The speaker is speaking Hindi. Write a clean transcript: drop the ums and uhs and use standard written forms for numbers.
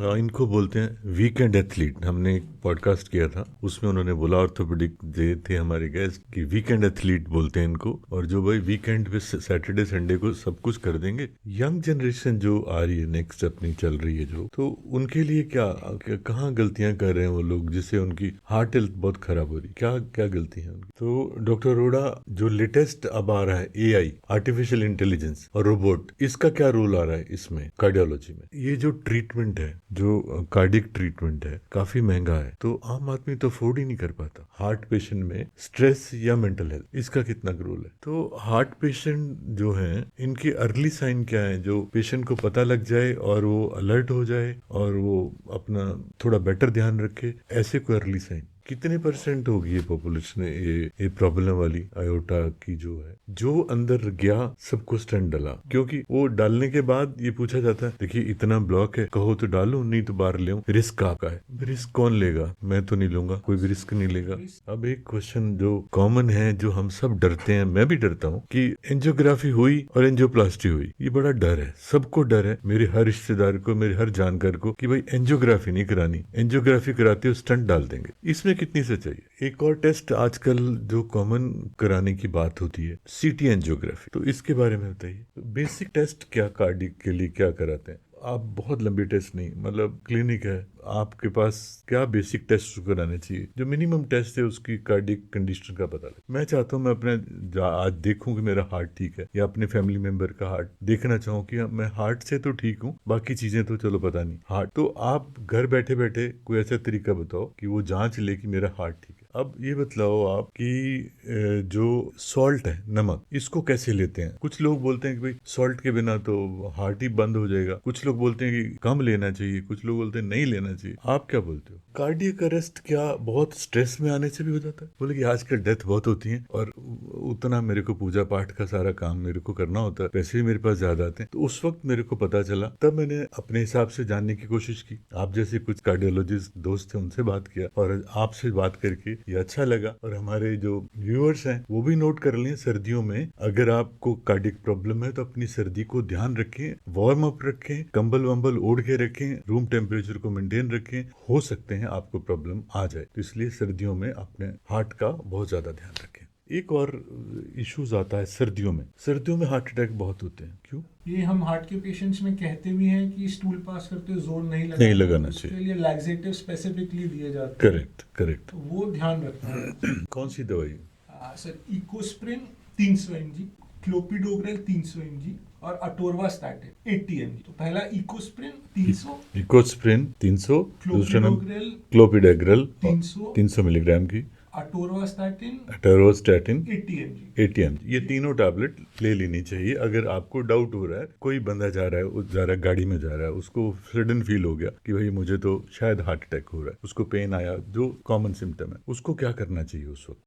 इनको बोलते हैं वीकेंड एथलीट। हमने एक पॉडकास्ट किया था, उसमें उन्होंने बोला, ऑर्थोपेडिक जे थे हमारे गेस्ट, कि वीकेंड एथलीट बोलते हैं इनको। और जो भाई वीकेंड पे सैटरडे संडे को सब कुछ कर देंगे। यंग जनरेशन जो आ रही है, नेक्स्ट अपनी चल रही है जो, तो उनके लिए कहाँ गलतियां कर रहे हैं वो लोग, जिससे उनकी हार्ट हेल्थ बहुत खराब हो रही है। क्या क्या गलती है उनकी? तो डॉक्टर अरोड़ा, जो लेटेस्ट अब आ रहा है AI, आर्टिफिशियल इंटेलिजेंस और रोबोट, इसका क्या रोल आ रहा है इसमें कार्डियोलॉजी में? ये जो ट्रीटमेंट है, जो कार्डियक ट्रीटमेंट है, काफी महंगा है, तो आम आदमी तो अफोर्ड ही नहीं कर पाता। हार्ट पेशेंट में स्ट्रेस या मेंटल हेल्थ, इसका कितना रोल है? तो हार्ट पेशेंट जो है, इनकी अर्ली साइन क्या है, जो पेशेंट को पता लग जाए और वो अलर्ट हो जाए और वो अपना थोड़ा बेटर ध्यान रखे, ऐसे कोई अर्ली साइन? कितने परसेंट होगी ये पॉपुलेशन, ये प्रॉब्लम वाली आयोटा की जो है, जो अंदर गया सबको स्टेंट डाला? क्योंकि वो डालने के बाद ये पूछा जाता है, देखिए इतना ब्लॉक है, कहो तो डालूं, नहीं तो बाहर ले, रिस्क आपका है। रिस्क कौन लेगा? मैं तो नहीं लूंगा, कोई भी रिस्क नहीं लेगा। अब एक क्वेश्चन जो कॉमन है, जो हम सब डरते हैं, मैं भी डरता हूँ, कि एंजियोग्राफी हुई और एंजियोप्लास्टी हुई, ये बड़ा डर है, सबको डर है, मेरे हर रिश्तेदार को, मेरे हर जानकार को, कि भाई एंजियोग्राफी नहीं करानी, एंजियोग्राफी कराते हो स्टंट डाल देंगे। इसमें कितनी सच्चाई है? एक और टेस्ट आजकल जो कॉमन कराने की बात होती है, CT एंजियोग्राफी, तो इसके बारे में बताइए। बेसिक टेस्ट क्या कार्डियक के लिए क्या कराते हैं आप? बहुत लंबी टेस्ट नहीं, मतलब क्लिनिक है आपके पास, क्या बेसिक टेस्ट कराने चाहिए? जो मिनिमम टेस्ट है उसकी कार्डियक कंडीशन का पता लगे। मैं चाहता हूँ मैं अपने आज देखूं कि मेरा हार्ट ठीक है, या अपने फैमिली मेंबर का हार्ट देखना चाहूँ कि मैं हार्ट से तो ठीक हूँ, बाकी चीजें तो चलो पता नहीं हार्ट। तो आप घर बैठे बैठे कोई ऐसा तरीका बताओ कि वो जांच ले कि मेरा हार्ट ठीक है। अब ये बतलाओ आप कि जो सॉल्ट है, नमक, इसको कैसे लेते हैं? कुछ लोग बोलते हैं कि भाई सॉल्ट के बिना तो हार्ट ही बंद हो जाएगा, कुछ लोग बोलते हैं कि कम लेना चाहिए, कुछ लोग बोलते हैं नहीं लेना चाहिए। आप क्या बोलते हो? कार्डियक अरेस्ट क्या बहुत स्ट्रेस में आने से भी हो जाता है? बोले कि आजकल डेथ बहुत होती है और उतना मेरे को पूजा पाठ का सारा काम मेरे को करना होता है, पैसे भी मेरे पास ज्यादा आते हैं। तो उस वक्त मेरे को पता चला, तब मैंने अपने हिसाब से जानने की कोशिश की। आप जैसे कुछ कार्डियोलॉजिस्ट दोस्त थे, उनसे बात किया, और आपसे बात करके ये अच्छा लगा। और हमारे जो व्यूअर्स हैं वो भी नोट कर लें, सर्दियों में अगर आपको कार्डियक प्रॉब्लम है तो अपनी सर्दी को ध्यान रखें, वार्म अप रखें, कंबल वंबल ओढ़ के रखें, रूम टेम्परेचर को मेंटेन रखें। हो सकते हैं आपको प्रॉब्लम आ जाए, तो इसलिए सर्दियों में अपने हार्ट का बहुत ज्यादा ध्यान रखें। एक और इश्यूज आता है सर्दियों में। सर्दियों में हार्ट अटैक बहुत होते हैं, क्यों? ये हम हार्ट के पेशेंट्स में कहते भी हैं कि स्टूल पास करते हुए जोर नहीं लगाना चाहिए, उसके लिए लैक्सेटिव स्पेसिफिकली दिए जाते हैं। Correct correct. तो वो ध्यान रखना है। कौन सी दवाई? Sir, Ecosprin 300 mg, clopidogrel 300 mg और अटोरवास्टैटिन 80 mg। तो पहला इकोस्प्रिन 300, इकोस्प्रिन 300, दूसरा नाम क्लोपिडोग्रेल क्लोपिडेग्रल 300, 300 मिलीग्राम की, अटोरवास्टैटिन एटोरोस्टैटिन 80 mg। 80 mg। ये तीनों टैबलेट ले लेनी चाहिए। अगर आपको डाउट हो रहा है, कोई बंदा जा रहा है गाड़ी में जा रहा है, उसको सडन फील हो गया कि भाई मुझे तो शायद हार्ट अटैक हो रहा है, उसको पेन आया, जो कॉमन सिम्टम है, उसको क्या करना चाहिए उस वक्त?